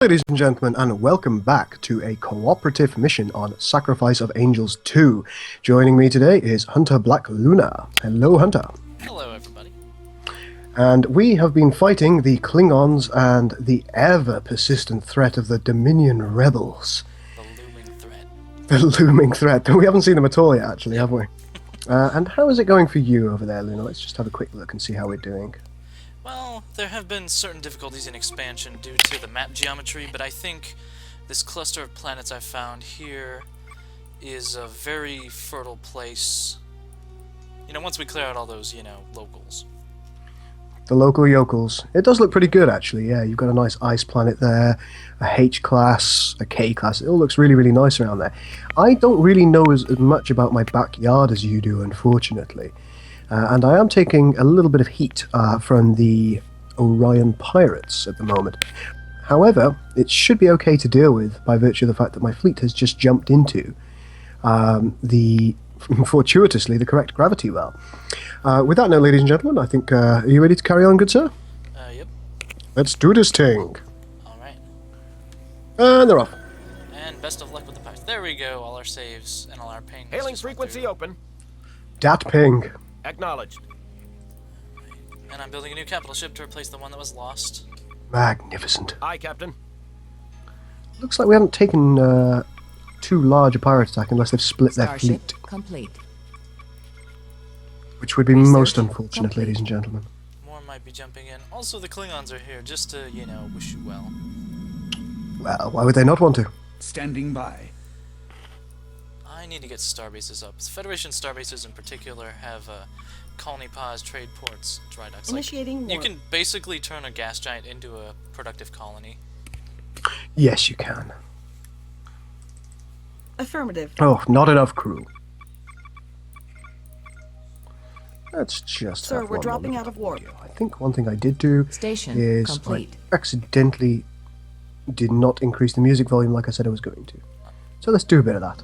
Ladies and gentlemen, and welcome back to a cooperative mission on Sacrifice of Angels 2. Joining me today is Hunter Black Luna. Hello, Hunter. Hello, everybody. And we have been fighting the Klingons and the ever-persistent threat of the Dominion rebels. The looming threat. The looming threat. We haven't seen them at all yet, actually, have we? And how is it going for you over there, Luna? Let's just have a quick look and see how we're doing. Well, there have been certain difficulties in expansion due to the map geometry, but I think this cluster of planets I've found here is a very fertile place. You know, once we clear out all those, locals. The local yokels. It does look pretty good, actually, yeah. You've got a nice ice planet there, a H-class, a K-class. It all looks really, really nice around there. I don't really know as much about my backyard as you do, unfortunately. And I am taking a little bit of heat from the Orion Pirates at the moment. However, it should be okay to deal with by virtue of the fact that my fleet has just jumped into fortuitously, the correct gravity well. With that note, ladies and gentlemen, I think, are you ready to carry on, good sir? Yep. Let's do this thing. Alright. And they're off. And best of luck with the pirates. There we go, all our saves and all our pings. Hailing frequency open. Dat ping. Acknowledged. And I'm building a new capital ship to replace the one that was lost. Magnificent. Aye, Captain. Looks like we haven't taken too large a pirate attack unless they've split their Starship fleet. complete. Which would be Research most unfortunate, complete. ladies and gentlemen. More might be jumping in. Also, the Klingons are here just to, wish you well. Well, why would they not want to? Standing by. I need to get starbases up. Federation starbases in particular have colony pods, trade ports, dry docks. Initiating You warp. can basically turn a gas giant into a productive colony. Yes, you can. Affirmative. Oh, not enough crew. Let's just Sir, have we're one dropping moment out of warp. video. I think one thing I did do Station is complete. I accidentally did not increase the music volume like I said I was going to. So let's do a bit of that.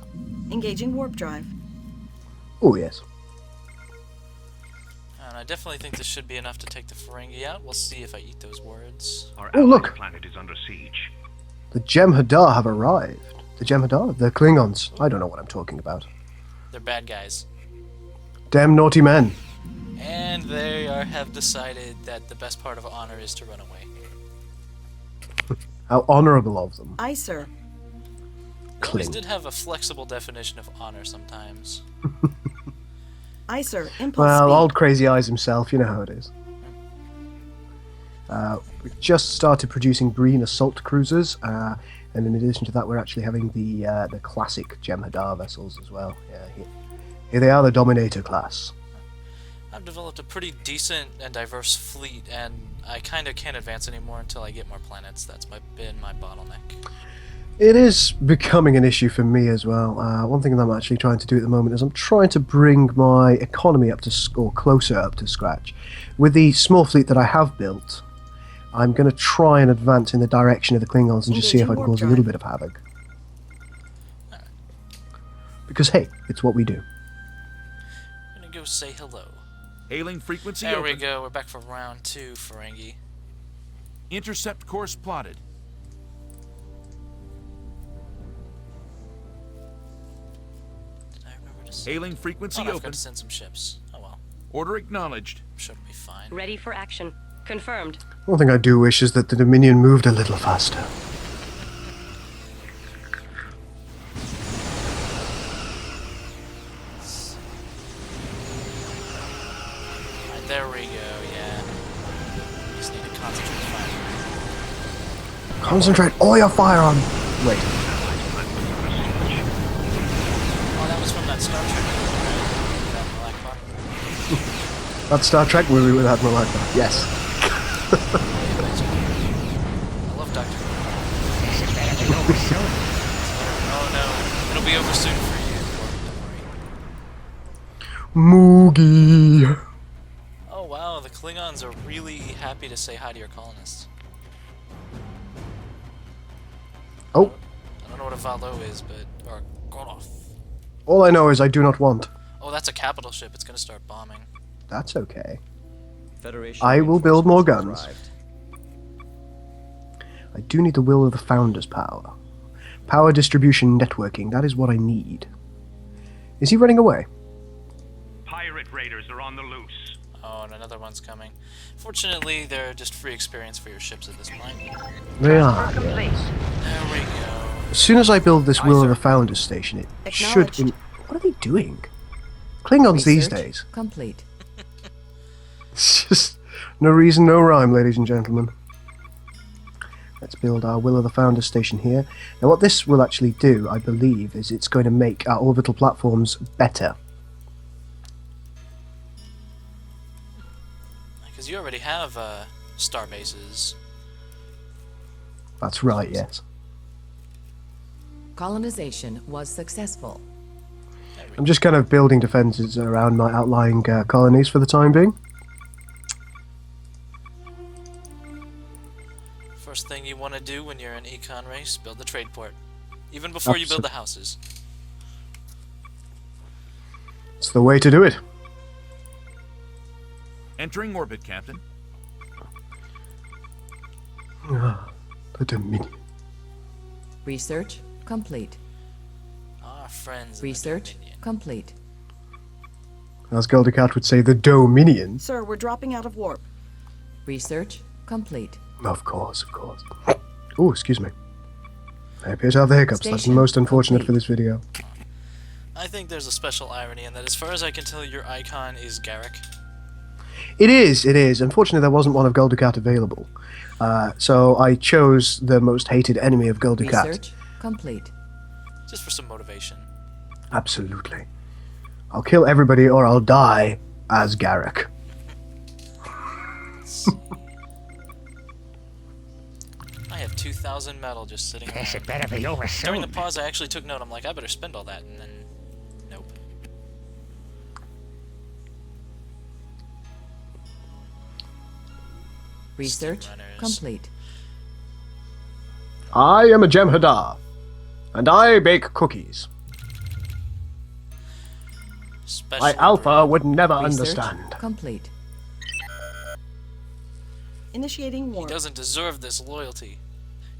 Engaging warp drive. Oh, yes. And I definitely think this should be enough to take the Ferengi out. We'll see if I eat those words. Our Oh, look. planet is under siege. The Jem'Hadar have arrived. The Jem'Hadar? The Klingons. I don't know what I'm talking about. They're bad guys. Damn naughty men. And they have decided that the best part of honor is to run away. How honourable of them. Aye, sir. They always Kling. did have a flexible definition of honor sometimes. Aye, sir. Impulse Well, speed. old Crazy Eyes himself, you know how it is. We've just started producing Breen assault cruisers, and in addition to that, we're actually having the classic Jem'Hadar vessels as well. Yeah, here they are, the Dominator class. I've developed a pretty decent and diverse fleet, and I kind of can't advance anymore until I get more planets. That's been my bottleneck. It is becoming an issue for me as well. One thing that I'm actually trying to do at the moment is I'm trying to bring my economy up to or closer up to scratch. With the small fleet that I have built, I'm going to try and advance in the direction of the Klingons and just see if I can Engaging cause a warp little drive. bit of havoc. Because hey, it's what we do. I'm gonna go say hello. Hailing frequency There open. we go. We're back for round 2, Ferengi. Intercept course plotted. Did I remember to send? Hailing frequency Oh, no, I forgot open. to send some ships. Oh well. Order acknowledged. I'm sure it'll be fine. Ready for action. Confirmed. One thing I do wish is that the Dominion moved a little faster. Alright, there we go, yeah. Just need to concentrate fire. Concentrate all your fire on... Wait. Oh, that was from that Star Trek movie, right? That Black Box. That's Star Trek movie with Admiral Akbar. Yes. I love Dr. Oh no, it'll be over soon for you. Don't worry. Moogie. Oh wow, the Klingons are really happy to say hi to your colonists. Oh, I don't know what a Valo is, but... or Goroth. all I know is I do not want. Oh, that's a capital ship. It's gonna start bombing. That's okay. Federation I will build more reinforcements guns. arrived. I do need the will of the Founder's power. Power distribution networking, that is what I need. Is he running away? Pirate raiders are on the loose. Oh, and another one's coming. Fortunately, they're just free experience for your ships at this point. They are. Complete. There we go. As soon as I build this Will of sir. the Founder's station, it should... Acknowledged. What are they doing? Klingons these Research days. complete. It's just no reason, no rhyme, ladies and gentlemen. Let's build our Will of the Founder station here. Now what this will actually do, I believe, is it's going to make our orbital platforms better. Because you already have star bases. That's right, yes. Colonization was successful. There we I'm just kind of building defences around my outlying colonies for the time being. First thing you want to do when you're an econ race, build the trade port. Even before you build the houses. It's the way to do it. Entering orbit, Captain. The Dominion. Research complete. Our friends in the Research Dominion. complete. As Gul Dukat would say, the Dominion. Sir, we're dropping out of warp. Research complete. Of course, of course. Oh, excuse me. I appear to have the hiccups. That's Station most unfortunate complete. for this video. I think there's a special irony in that, as far as I can tell, your icon is Garrick. It is, it is. Unfortunately, there wasn't one of Gul Dukat available. So I chose the most hated enemy of Gul Dukat. Research complete. Just for some motivation. Absolutely. I'll kill everybody or I'll die as Garrick. Let's see. I have 2,000 metal just sitting around. It better be over During the soon. pause, I actually took note. I'm like, I better spend all that, and then, nope. Research runners. complete. I am a Jem'Hadar, and I bake cookies. Special My Alpha would never Research understand. complete. Initiating He warp. doesn't deserve this loyalty.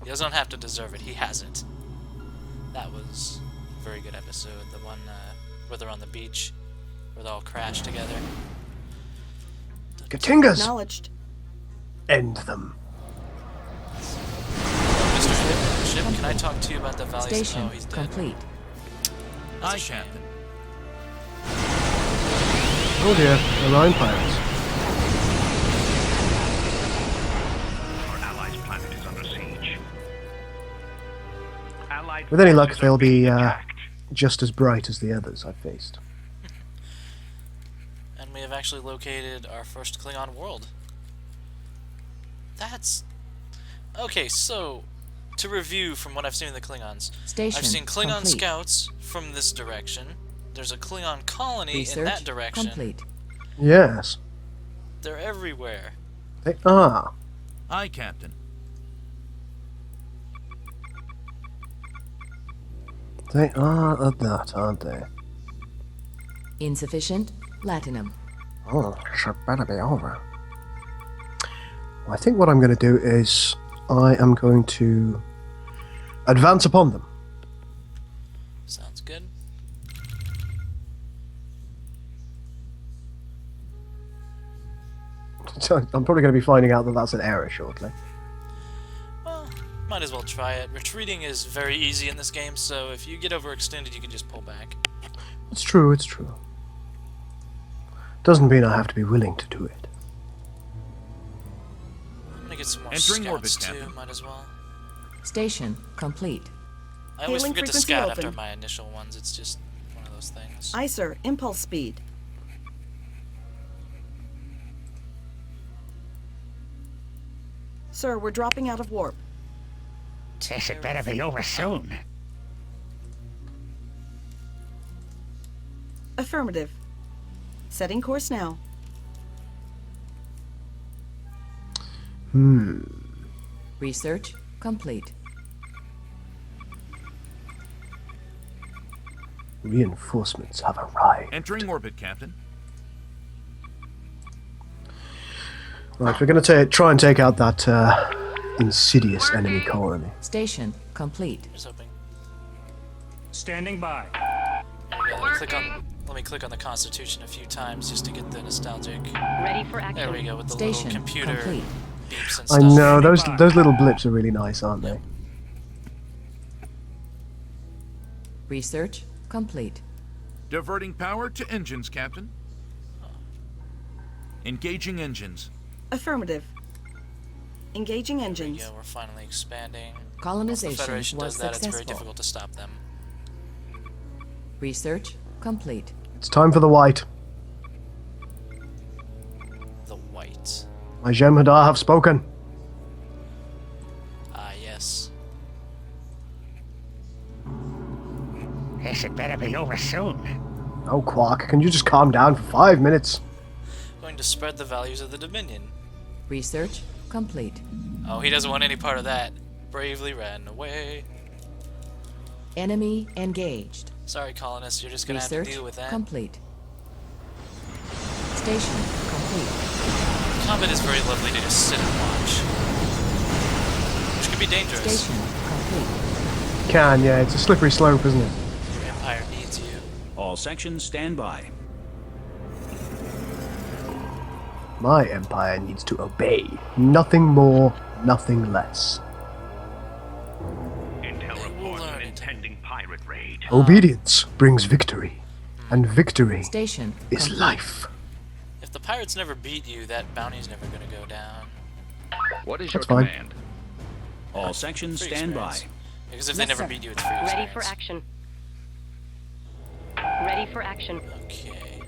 He doesn't have to deserve it. He has it. That was a very good episode. The one where they're on the beach, where they all crash together. Katingas! Acknowledged. End them. Mr. Ship, can I talk to you about the valleys? Station Oh, he's dead. complete. That's a Aye, shame. Captain. Oh dear, the Rhine Pirates. Our allies' planet is under siege. Allied With any luck, forces they'll are being be attacked. just as bright as the others I've faced. And we have actually located our first Klingon world. That's... Okay, so, to review from what I've seen in the Klingons, Station I've seen Klingon complete. scouts from this direction. There's a Klingon colony in Research that direction. complete. Yes, They're everywhere. they are. Aye, Captain. They are at that, aren't they? Insufficient latinum. Oh, should better be over. Well, I think what I'm going to do is I am going to advance upon them. Sounds good. So I'm probably going to be finding out that that's an error shortly. Well, might as well try it. Retreating is very easy in this game, so if you get overextended, you can just pull back. It's true, it's true. Doesn't mean I have to be willing to do it. I'm gonna get some more Entering orbit, scouts too, Captain. might as well. Station complete. I always Hailing forget to frequency scout open. after my initial ones, it's just one of those things. Aye, sir. Impulse speed. Sir, we're dropping out of warp. It better be over soon. Affirmative. Setting course now. Research complete. Reinforcements have arrived. Entering orbit, Captain. Right, we're going to try and take out that insidious enemy colony. Station complete. Just hoping. Standing by. There we go. Let me click on the Constitution a few times just to get the nostalgic. Ready for action. There we go, with the Station little computer complete. beeps and I stuff. know, those little blips are really nice, aren't they? Research complete. Diverting power to engines, Captain. Engaging engines. Affirmative. Engaging engines. Yeah, we're finally expanding. Once the Colonization Federation was does that, it's very successful. difficult to stop them. Research complete. It's time for the white. The white. My Jem'Hadar have spoken. Ah, yes. This had better be over soon. Oh, Quark, can you just calm down for 5 minutes? Going to spread the values of the Dominion. Research complete. Oh, he doesn't want any part of that. Bravely ran away. Enemy engaged. Sorry, colonists, you're just gonna have to Research deal with that. complete. Station complete. Combat is very lovely to just sit and watch. Which could be dangerous. Station complete. Can, yeah, it's a slippery slope, isn't it? Your Empire needs you. All sections stand by. My empire needs to obey. Nothing more, nothing less. Intel reports learn an it. impending pirate raid. Obedience brings victory. And victory Station is complete. life. If the pirates never beat you, that bounty's never gonna go down. What is That's your fine. command? All sections Free stand by. experience. Because if they Yes, never sir. beat you, it's free Ready experience. for action. Ready for action. Okay.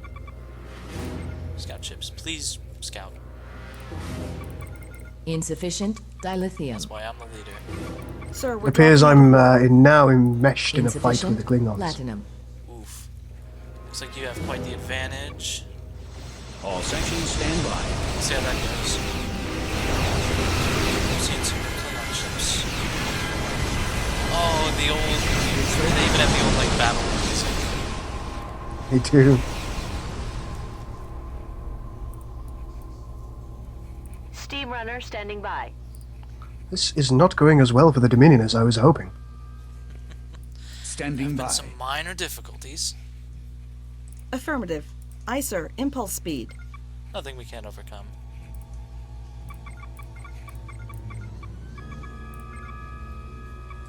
Scout ships. Please, scout. Insufficient dilithium. That's why I'm the leader. Sir, we're It appears dropping- I'm now enmeshed in a fight with Insufficient the Klingons. platinum. Oof. Looks like you have quite the advantage. All sections stand by. Let's see how that goes. I've seen some Klingon ships. Oh, the old... They even have the old, like, battle music. Me too. Steam runner standing by. This is not going as well for the Dominion as I was hoping. Standing by. Been some minor difficulties. Affirmative. Aye, sir. Impulse speed. Nothing we can't overcome.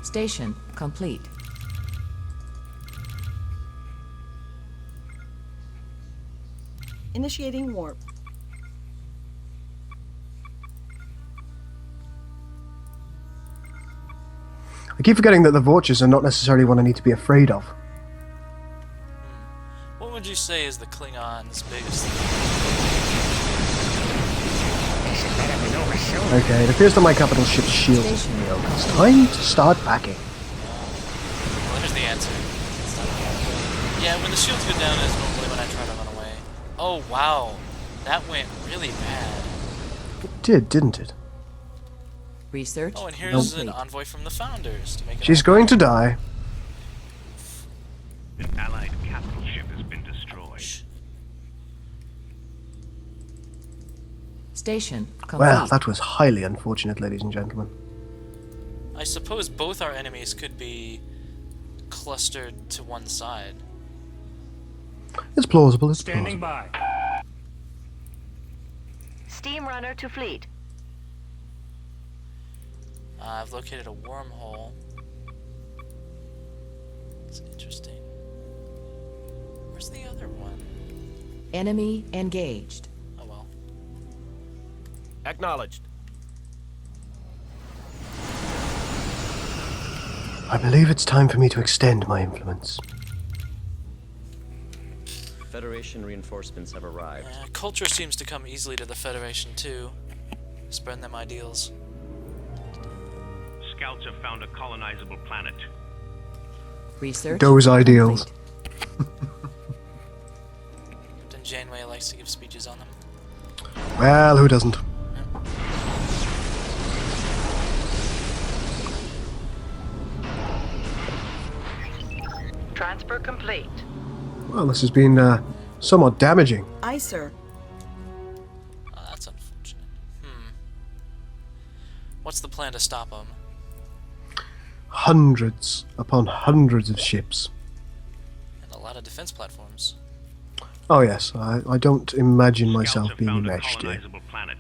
Station complete. Initiating warp. I keep forgetting that the Vultures are not necessarily one I need to be afraid of. What would you say is the Klingons' biggest... This had better be over soon. Okay, it appears that my capital ship's shield is Station failed. It's time to start packing. Well, there's the answer. Yeah, when the shields go down is normally when I try to run away. Oh, wow. That went really bad. It did, didn't it? Research Oh, and here's complete. an envoy from the Founders to make it She's all going to die. An allied capital ship has been destroyed. Shh. Station complete. Well, that was highly unfortunate, ladies and gentlemen. I suppose both our enemies could be clustered to one side. It's plausible, it's Standing plausible. by. Steam runner to fleet. I've located a wormhole. It's interesting. Where's the other one? Enemy engaged. Oh well. Acknowledged. I believe it's time for me to extend my influence. Federation reinforcements have arrived. Culture seems to come easily to the Federation too. Spreading them ideals. Scouts have found a colonizable planet. Research Those ideals. complete. Captain Janeway likes to give speeches on them. Well, who doesn't? Transfer complete. Well, this has been somewhat damaging. Aye, sir. Oh, that's unfortunate. What's the plan to stop them? Hundreds upon hundreds of ships. And a lot of defense platforms. Oh yes, I don't imagine Scouts myself have being found a enmeshed here. colonizable planet.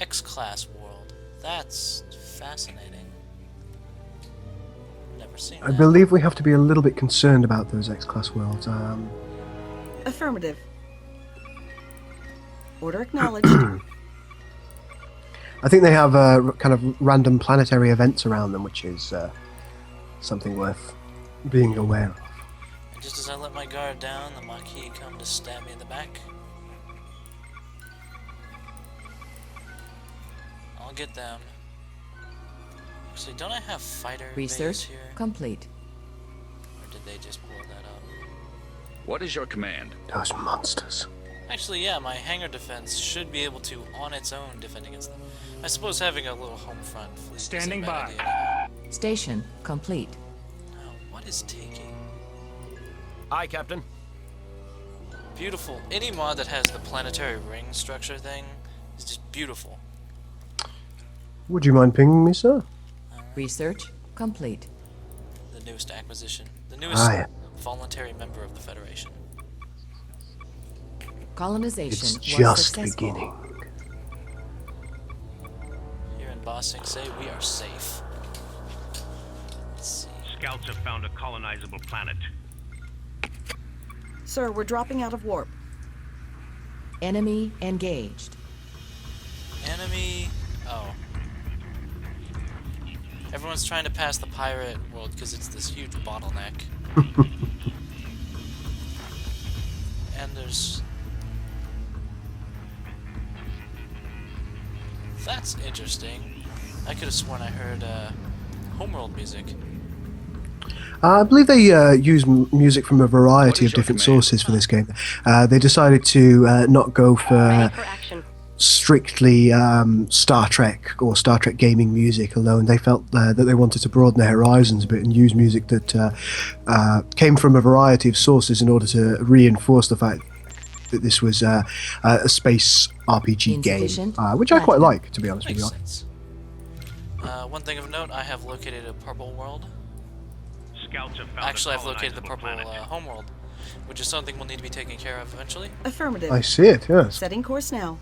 X-class world. That's fascinating. Never seen I that. believe we have to be a little bit concerned about those X-class worlds. Affirmative. Order acknowledged. I think they have kind of random planetary events around them, which is something worth being aware of. And just as I let my guard down, the Maquis come to stab me in the back. I'll get them. Actually, don't I have fighter bays Research here? complete. Or did they just blow that up? What is your command? Those monsters. Actually, yeah, my hangar defense should be able to, on its own, defend against them. I suppose having a little home front fleet Standing is a bad by. idea. Station complete. Now, what is taking? Aye, Captain. Beautiful. Any mod that has the planetary ring structure thing is just beautiful. Would you mind pinging me, sir? Research complete. The newest acquisition. The newest Ah, yeah. voluntary member of the Federation. Colonization It's was just successful. beginning. Here in Bossing say we are safe. Let's see. Scouts have found a colonizable planet. Sir, we're dropping out of warp. Enemy engaged. Enemy. Oh. Everyone's trying to pass the pirate world because it's this huge bottleneck. And there's... That's interesting. I could have sworn I heard homeworld music. I believe they use music from a variety What is of your different command? sources for this game. They decided to not go Ready for for action. strictly Star Trek or Star Trek gaming music alone. They felt that they wanted to broaden their horizons a bit and use music that came from a variety of sources in order to reinforce the fact that this was a space RPG game, Insufficient which I quite platinum. like, to be honest with Makes you. sense. One thing of note, I have located a purple world. Scouts have found Actually, a I've located the colonizable purple planet. homeworld, which is something we'll need to be taking care of eventually. Affirmative. I see it, yes. Setting course now.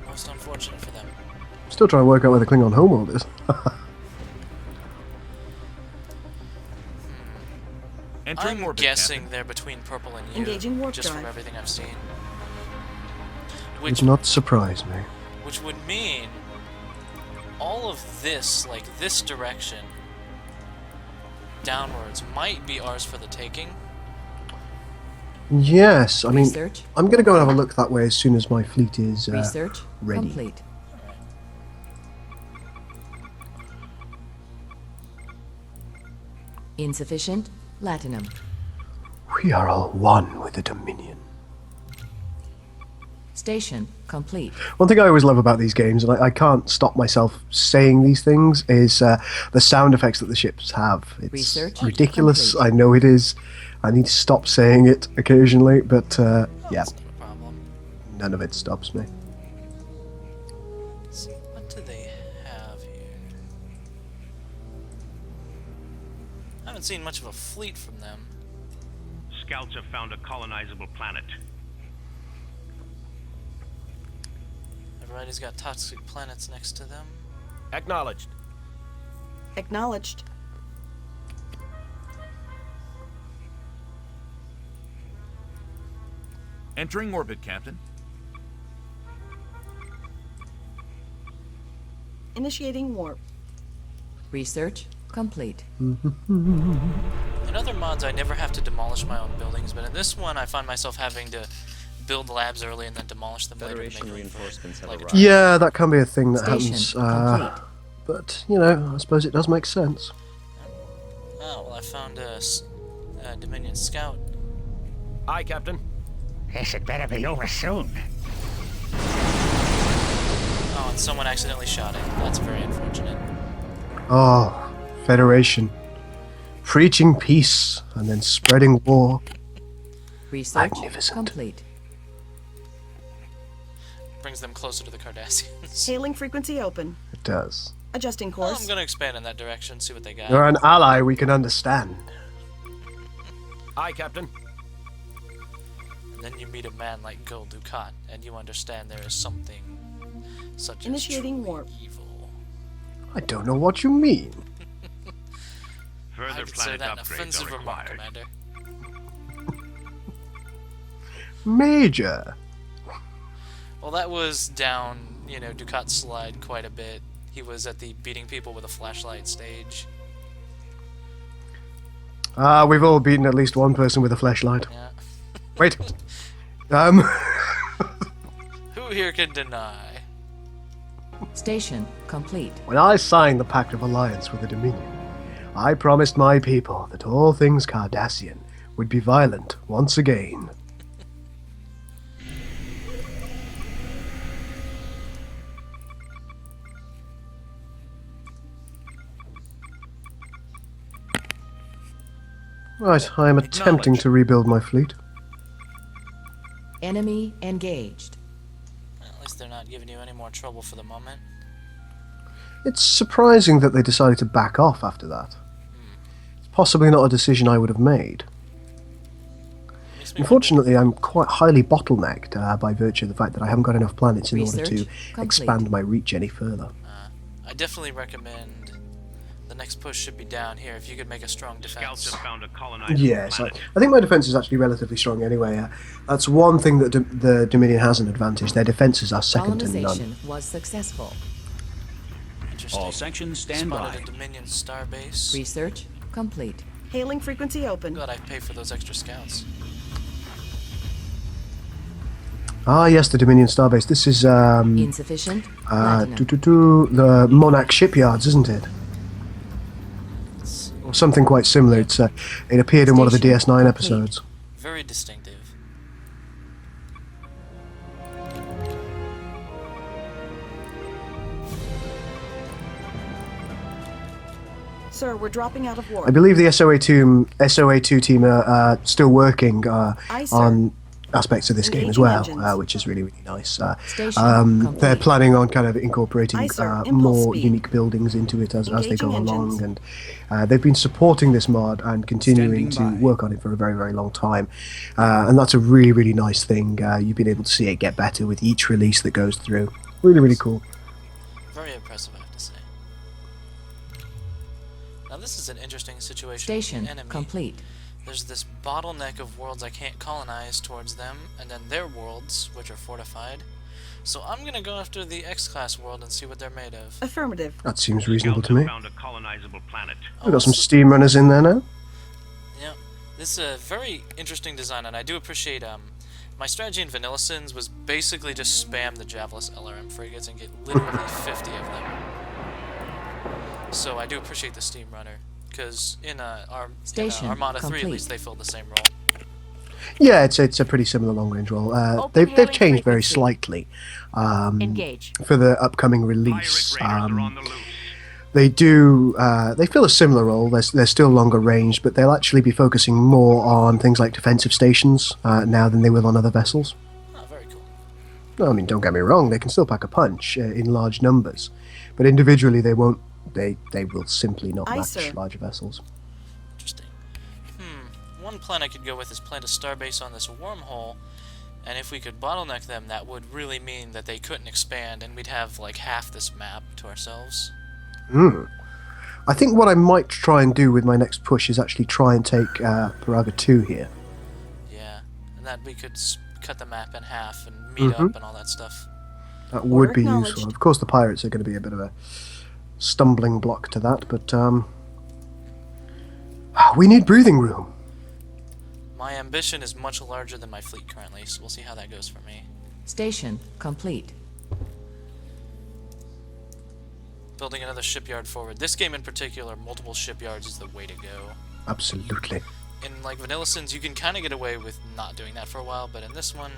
Most unfortunate for them. Still trying to work out where the Klingon homeworld is. Entering I'm orbit, guessing Captain. they're between purple and you, Engaging warp just drive. from everything I've seen. Would Which, not surprise me. which would mean all of this, like this direction, downwards, might be ours for the taking. Yes, I mean, Research I'm going to go and have a look that way as soon as my fleet is Research ready. complete. Insufficient platinum. We are all one with the Dominion. Station complete. One thing I always love about these games, and I can't stop myself saying these things, is the sound effects that the ships have. It's Research ridiculous. complete. I know it is. I need to stop saying it occasionally, but yeah, That's not a problem. none of it stops me. Let's see, what do they have here? I haven't seen much of a fleet from them. Scouts have found a colonizable planet. Everybody's got toxic planets next to them. Acknowledged. Acknowledged. Entering orbit, Captain. Initiating warp. Research complete. In other mods, I never have to demolish my own buildings, but in this one, I find myself having to build labs early and then demolish them later. to Federation make room for, reinforcements have like, arrived. Yeah, that can be a thing that Station happens. complete. But, you know, I suppose it does make sense. Oh, well, I found a Dominion Scout. Aye, Captain. This had better be over soon. Oh, and someone accidentally shot it. That's very unfortunate. Oh, Federation. Preaching peace and then spreading war. Research Magnificent. complete. Brings them closer to the Cardassians. Hailing frequency open. It does. Adjusting Well, course. I'm gonna expand in that direction, see what they got. You're an ally we can understand. Aye, Captain. And then you meet a man like Gul Dukat, and you understand there is something such Initiating as truly warp. evil. I don't know what you mean. I Further consider planet that an upgrades offensive are remark, required. Commander. Major. Well, that was down, Dukat's slide quite a bit. He was at the beating people with a flashlight stage. We've all beaten at least one person with a flashlight. Yeah. Wait. Who here can deny? Station complete. When I signed the Pact of Alliance with the Dominion, I promised my people that all things Cardassian would be violent once again. Right, I am attempting to rebuild my fleet. Enemy engaged. Well, at least they're not giving you any more trouble for the moment. It's surprising that they decided to back off after that. It's possibly not a decision I would have made. Makes me Unfortunately, I'm quite highly bottlenecked by virtue of the fact that I haven't got enough planets in order to Research complete. expand my reach any further. I definitely recommend the next push should be down here if you could make a strong Scouts defense. have found a colonized Yes, planet. I think my defense is actually relatively strong anyway. That's one thing that the Dominion has an advantage. Their defenses are second to none. Colonization was successful. Interesting. All sections stand Spotted by. a Dominion starbase. Research complete. Hailing frequency open. Glad I pay for those extra scouts. Ah, yes, the Dominion starbase. This is Insufficient. Platinum. the Monarch shipyards, isn't it? Or something quite similar. It appeared in one of the Station DS9 complete. episodes. Very distinctive. Sir, we're dropping out of warp. I believe the SOA2 team are still working Aye, sir. on aspects of this game as Engaging well, engines. which is really, really nice. Station complete. They're planning on kind of incorporating Aye, sir. Impulse more speed. unique buildings into it as they Engaging go along, engines. and they've been supporting this mod and continuing Standing to by. work on it for a very, very long time. And that's a really, really nice thing. You've been able to see it get better with each release that goes through. Really, really cool. Very impressive, I have to say. Now this is an interesting situation. Station with the enemy. complete. There's this bottleneck of worlds I can't colonize towards them, and then their worlds, which are fortified. So I'm gonna go after the X-class world and see what they're made of. Affirmative. That seems reasonable Scouts to have me. found a colonizable planet. We've got some steam runners in there now. Yeah, this is a very interesting design, and I do appreciate. My strategy in Vanilla Sins was basically just spam the Javelin LRM frigates and get literally 50 of them. So I do appreciate the steam runner, because in Station Armada 3 at complete. least they filled the same role. Yeah, it's a pretty similar long-range role. They've changed very slightly Engage. for the upcoming Pirate release. raiders are on the loose. They do. They fill a similar role. They're still longer range, but they'll actually be focusing more on things like defensive stations now than they will on other vessels. Oh, very cool. No, I mean, don't get me wrong. They can still pack a punch in large numbers, but individually they won't. They will simply not Aye, match sir. larger vessels. Interesting. One plan I could go with is plant a starbase on this wormhole, and if we could bottleneck them, that would really mean that they couldn't expand, and we'd have like half this map to ourselves. I think what I might try and do with my next push is actually try and take Paraga 2 here. Yeah, and that we could cut the map in half and meet up and all that stuff. That would Order be acknowledged. useful. Of course, the pirates are going to be a bit of a stumbling block to that, but we need breathing room. My ambition is much larger than my fleet currently, so we'll see how that goes for me. Station complete. Building another shipyard forward. This game in particular, multiple shipyards is the way to go. Absolutely. In like Vanilla Sins, you can kind of get away with not doing that for a while, but in this one,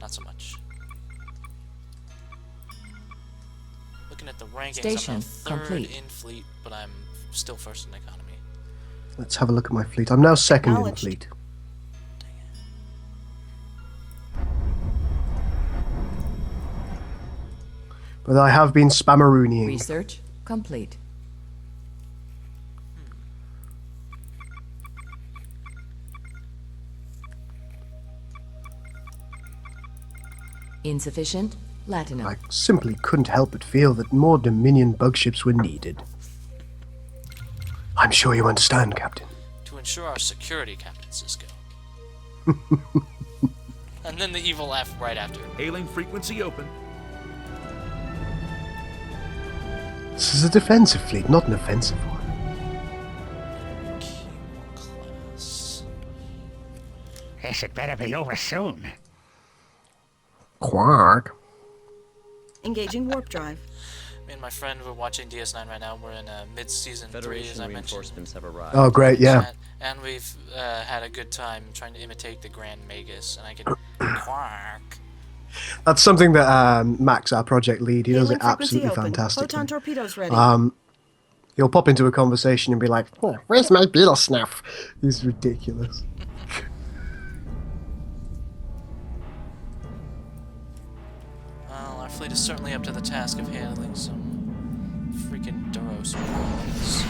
not so much. Looking at the rankings, Station I'm now third complete. in fleet, but I'm still first in economy. Let's have a look at my fleet. I'm now second in Acknowledged. fleet. But I have been spammerooning. Research complete. Insufficient latinum. I simply couldn't help but feel that more Dominion bug ships were needed. I'm sure you understand, Captain. To ensure our security, Captain Cisco. And then the evil laugh right after. Hailing frequency open. This is a defensive fleet, not an offensive one. Class. This had better be over soon. Quark. Engaging warp drive. Me and my friend were watching DS9 right now. We're in mid-season 3, as I mentioned. have arrived. Oh, great, yeah. And we've had a good time trying to imitate the Grand Magus, and I can quark. That's something that Max, our project lead, he does Hailing it frequency absolutely open. fantastically. Photon torpedoes ready. He'll pop into a conversation and be like, "Oh, where's my beetle snuff?" He's ridiculous. Well, our fleet is certainly up to the task of handling some freaking Duros problems.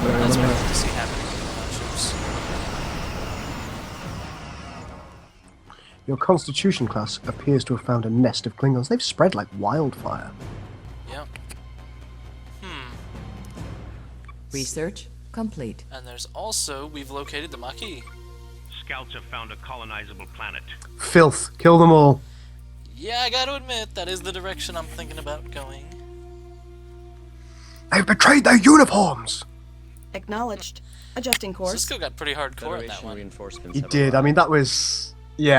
That's what I want to see happening with our ships. Your Constitution class appears to have found a nest of Klingons. They've spread like wildfire. Yep. Research complete. And there's also, we've located the Maquis. Scouts have found a colonizable planet. Filth. Kill them all. Yeah, I gotta admit, that is the direction I'm thinking about going. They've betrayed their uniforms! Acknowledged. Adjusting course. Cisco got pretty hardcore in that Federation one. reinforcements He have did. I arrived. mean, that was... Yeah,